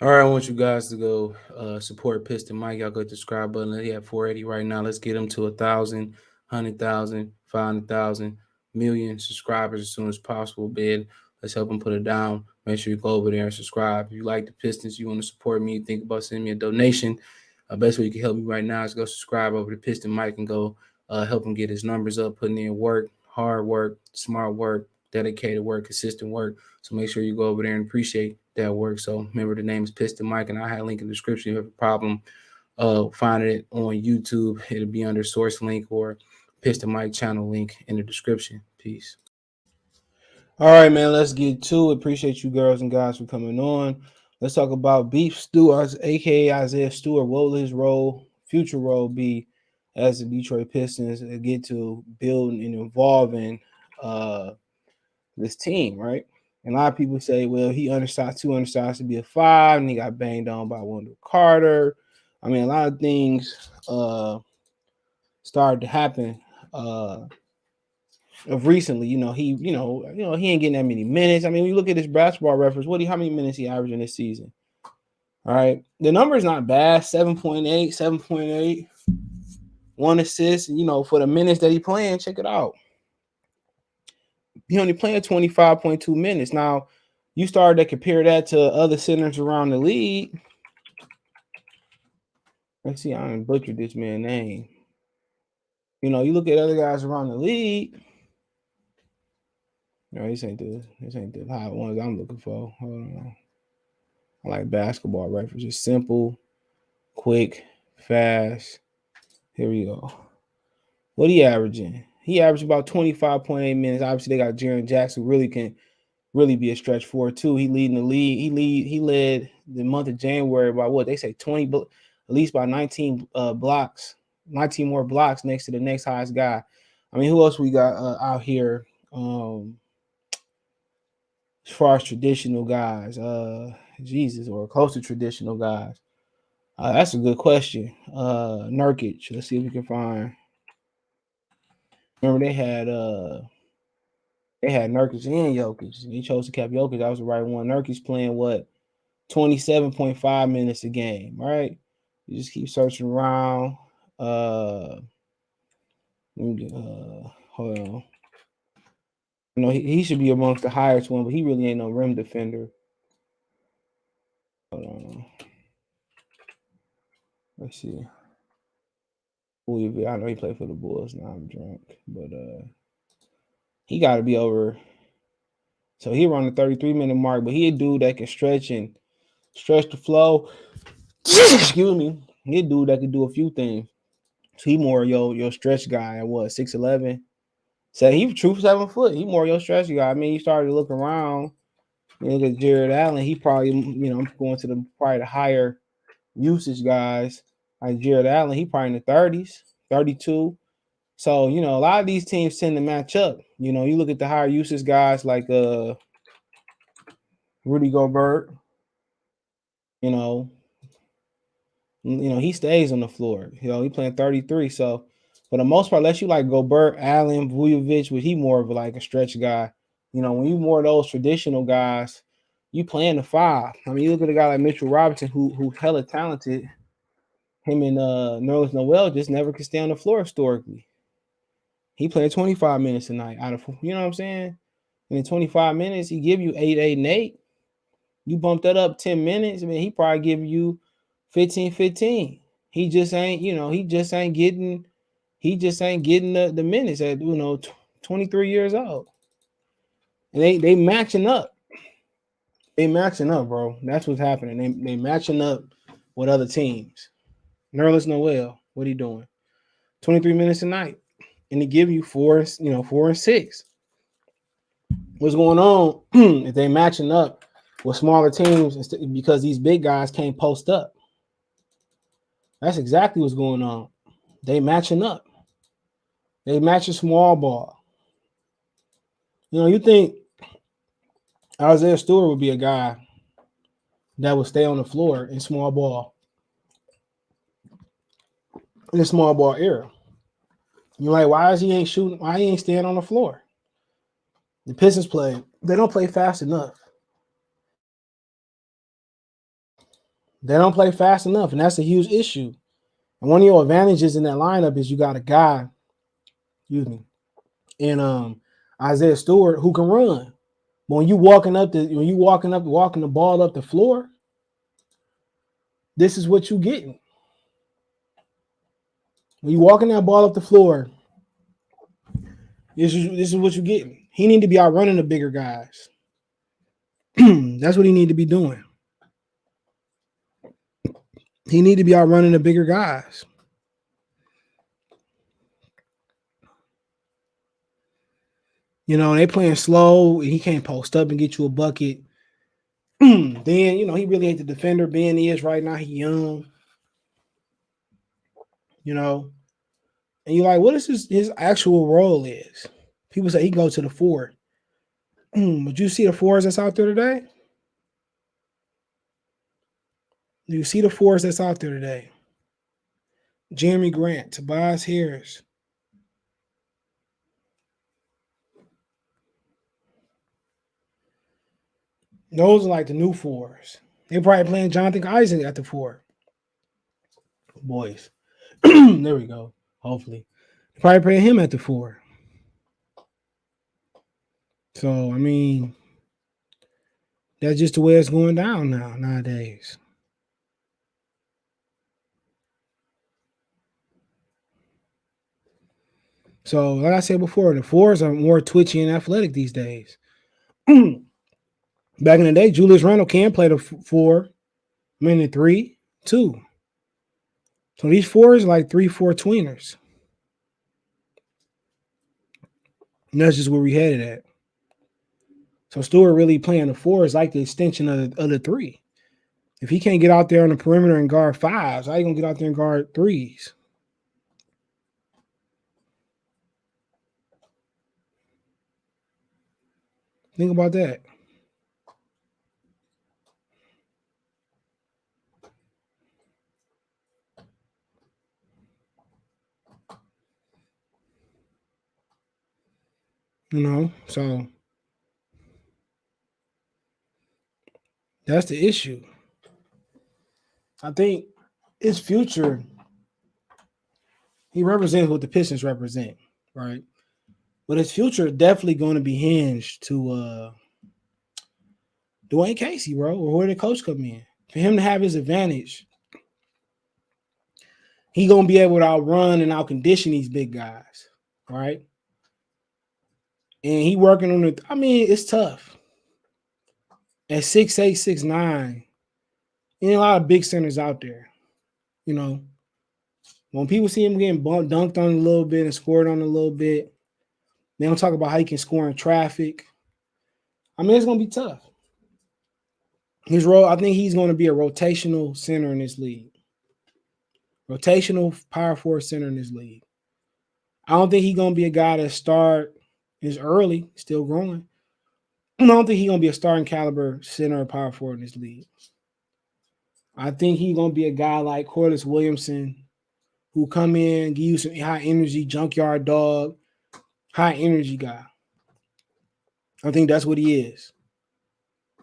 All right, I want you guys to go support Piston Mike. Y'all go to the subscribe button. He at 480 right now. Let's get him to 1,000, 100,000, 500,000, million subscribers as soon as possible, bid. Let's help him put it down. Make sure you go over there and subscribe. If you like the Pistons, you want to support me, think about sending me a donation. Best way you can help me right now is go subscribe over to Piston Mike and go help him get his numbers up, putting in work, hard work, smart work, dedicated work, consistent work. So make sure you go over there and appreciate that work. So remember, the name is Piston Mike, and I have a link in the description. If you have a problem finding it on YouTube, it'll be under source link or Piston Mike channel link in the description. Peace. All right, man, let's get to it. Appreciate you girls and guys for coming on. Let's talk about Beef Stewart, aka Isaiah Stewart. What will his role, future role, be as the Detroit Pistons get to building and involving this team, right? And a lot of people say, well, he undersized, too undersized to be a five, and he got banged on by Wendell Carter. I mean, a lot of things started to happen of recently. He ain't getting that many minutes. I mean, when you look at his basketball reference, how many minutes he averaging this season? All right. The number is not bad. 7.8, 7.8, one assist, for the minutes that he playing, check it out. He only playing 25.2 minutes. Now, you started to compare that to other centers around the league. Let's see, I didn't butcher this man's name. You look at other guys around the league. No, this ain't the hot ones I'm looking for. Hold on. I like basketball references. Simple, quick, fast. Here we go. What he averaging? He averaged about 25.8 minutes. Obviously, they got Jaren Jackson, who can really be a stretch forward too. He leading the league. He led the month of January by what they say 20, at least by 19 blocks, 19 more blocks next to the next highest guy. I mean, who else we got out here? As far as traditional guys, Jesus, or close to traditional guys. That's a good question. Nurkic. Let's see if we can find. Remember they had Nurkic and Jokic. He chose to keep Jokic. That was the right one. Nurkic playing what 27.5 minutes a game, right? You just keep searching around. Hold on. He should be amongst the highest one, but he really ain't no rim defender. Hold on. Let's see. I know he played for the Bulls. Now I'm drunk, but he got to be over. So he around the 33-minute mark, but he a dude that can stretch the flow. Excuse me. He a dude that can do a few things. So he more your stretch guy at what 6'11". So he true 7 foot. He more your stretch guy. I mean, you started to look around. You look at Jared Allen. He probably going to probably the higher usage guys like Jared Allen. He probably in the 30s, 32. So a lot of these teams tend to match up. You look at the higher usage guys like Rudy Gobert. He stays on the floor. He playing 33. So for the most part, unless you like Gobert, Allen, Vujovic, which he more of like a stretch guy. When you more of those traditional guys, you playing the five. I mean, you look at a guy like Mitchell Robinson, who's hella talented. Him and Nerlens Noel just never could stay on the floor historically. He played 25 minutes a night out of, you know what I'm saying? And in 25 minutes, he give you 8, 8, and 8. You bump that up 10 minutes, I mean, he probably give you 15, 15. He just ain't getting the minutes at 23 years old. And they matching up. They matching up, bro. That's what's happening. They matching up with other teams. Nerlens Noel, what he doing? 23 minutes a night. And he give you 4 and 6. What's going on if they matching up with smaller teams because these big guys can't post up? That's exactly what's going on. They matching up. They match a small ball. You think Isaiah Stewart would be a guy that would stay on the floor in small ball in the small ball era. You're like, why is he ain't shooting? Why he ain't staying on the floor? The Pistons play. They don't play fast enough. They don't play fast enough, and that's a huge issue. And one of your advantages in that lineup is you got a guy, excuse me, in Isaiah Stewart who can run. But walking the ball up the floor, this is what you getting. When you walking that ball up the floor, this is what you getting. He need to be out running the bigger guys. That's what he need to be doing. He need to be out running the bigger guys. You know, they playing slow. He can't post up and get you a bucket. Then, he really ain't the defender Ben is right now. He young, you know. And you're like, what is his actual role is? People say he go to the four. But you see the fours that's out there today? You see the fours that's out there today? Jeremy Grant, Tobias Harris. Those are like the new fours. They're probably playing Jonathan Isaac at the four. Boys. There we go. Hopefully. Probably playing him at the four. So, I mean, that's just the way it's going down nowadays. So, like I said before, the fours are more twitchy and athletic these days. Back in the day, Julius Randle can play the four, the three, two. So these fours are like 3-4 tweeners. And that's just where we headed at. So Stewart really playing the four is like the extension of the three. If he can't get out there on the perimeter and guard fives, how you gonna get out there and guard threes? Think about that. So that's the issue. I think his future, he represents what the Pistons represent, right? But his future is definitely going to be hinged to Dwayne Casey, bro, or where the coach come in. For him to have his advantage, he gonna be able to outrun and outcondition these big guys, right? And he working on it. I mean, it's tough. At 6'8", 6'9", ain't a lot of big centers out there. When people see him getting dunked on a little bit and scored on a little bit, they don't talk about how he can score in traffic. I mean, it's gonna be tough. His role, I think he's gonna be a rotational center in this league. Rotational power forward center in this league. I don't think he's gonna be a guy that start is early, still growing. I don't think he's gonna be a starting caliber center or power forward in this league. I think he's gonna be a guy like Corliss Williamson, who come in, give you some high energy, junkyard dog, high energy guy. I think that's what he is.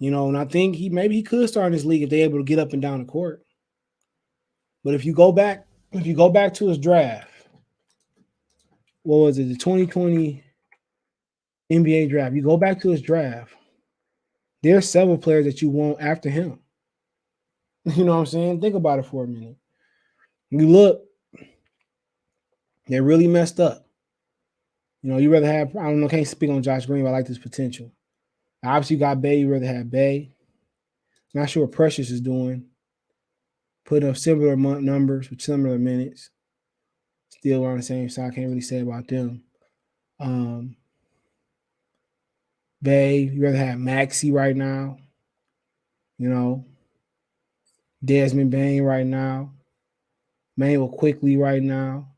And I think maybe he could start in this league if they're able to get up and down the court. But if you go back to his draft, what was it, the 2020 NBA draft? You go back to his draft, there's several players that you want after him. You know what I'm saying? Think about it for a minute. You look, they're really messed up. You rather have, I don't know, can't speak on Josh Green, but I like this potential. Obviously, you got Bay, you rather have Bay. Not sure what Precious is doing. Putting up similar numbers with similar minutes. Still on the same side. I can't really say about them. Bay, you rather have Maxey right now. Desmond Bain right now. Manuel Quickly right now.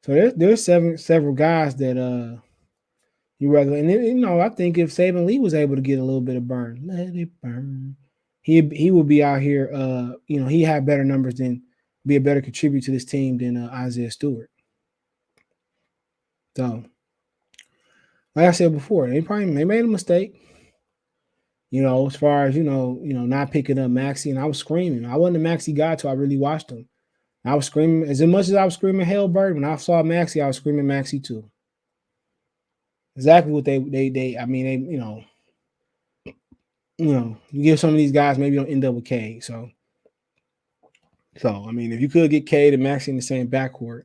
So there's several guys that you rather, and I think if Saban Lee was able to get a little bit of burn, let it burn, he would be out here. He had better numbers than be a better contributor to this team than Isaiah Stewart. So, like I said before, they made a mistake. As far as not picking up Maxi, and I was screaming. I wasn't a Maxi guy till I really watched him. I was screaming as much as I was screaming Hellbird. When I saw Maxi, I was screaming Maxi too. Exactly what they. I mean, you give some of these guys maybe don't end up with K. So I mean, if you could get K and Maxi in the same backcourt,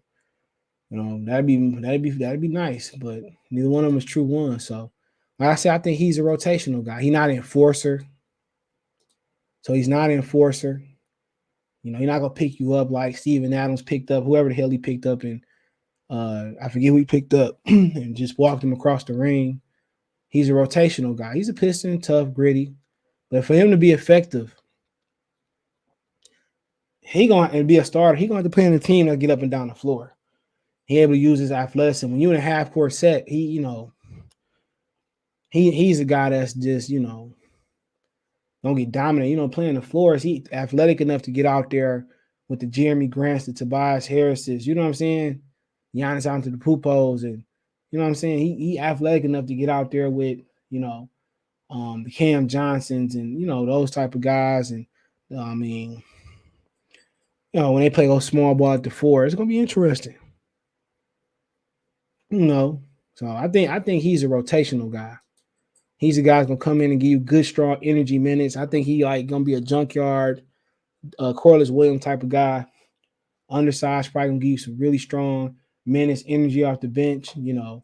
that'd be nice. But neither one of them is true one. So, like I said, I think he's a rotational guy. He's not an enforcer. So he's not an enforcer. He's not gonna pick you up like Steven Adams picked up whoever the hell he picked up, and I forget who he picked up and just walked him across the ring. He's a rotational guy. He's a Piston, tough, gritty. But for him to be effective, he gonna be a starter. He gonna have to play in a team that get up and down the floor. He able to use his athleticism. When you're in a half court set, he's a guy that's just don't get dominant. Playing the floors, he athletic enough to get out there with the Jeremy Grants, the Tobias Harrises. You know what I'm saying? Giannis out to the Pupos, and you know what I'm saying. He athletic enough to get out there with the Cam Johnsons and those type of guys. And I mean, when they play those small ball at the four, it's gonna be interesting. So I think he's a rotational guy. He's a guy that's gonna come in and give you good, strong energy minutes. I think he like gonna be a junkyard, Corliss Williams type of guy. Undersized, probably gonna give you some really strong minutes, energy off the bench. To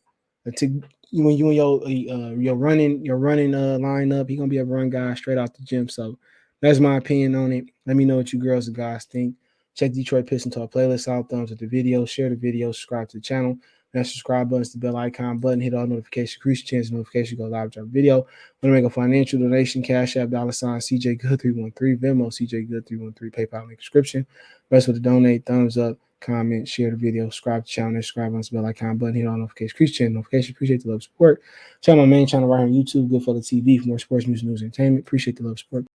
when you and your running lineup, he's gonna be a run guy straight out the gym. So that's my opinion on it. Let me know what you girls and guys think. Check Detroit Pistons Talk playlist out. Thumbs up the video, share the video, subscribe to the channel. That subscribe button, the bell icon button, hit all notifications, increase your chance notification go live drop video. Want to make a financial donation, Cash App, $sign CJ Good 313, Venmo CJ Good 313, PayPal link description. Rest with the donate, thumbs up, comment, share the video, subscribe to the channel, subscribe on the bell icon button, hit all notifications, increase your channel notification. Appreciate the love support. Check out my main channel right here on YouTube, Good for the TV for more sports news, entertainment. Appreciate the love support.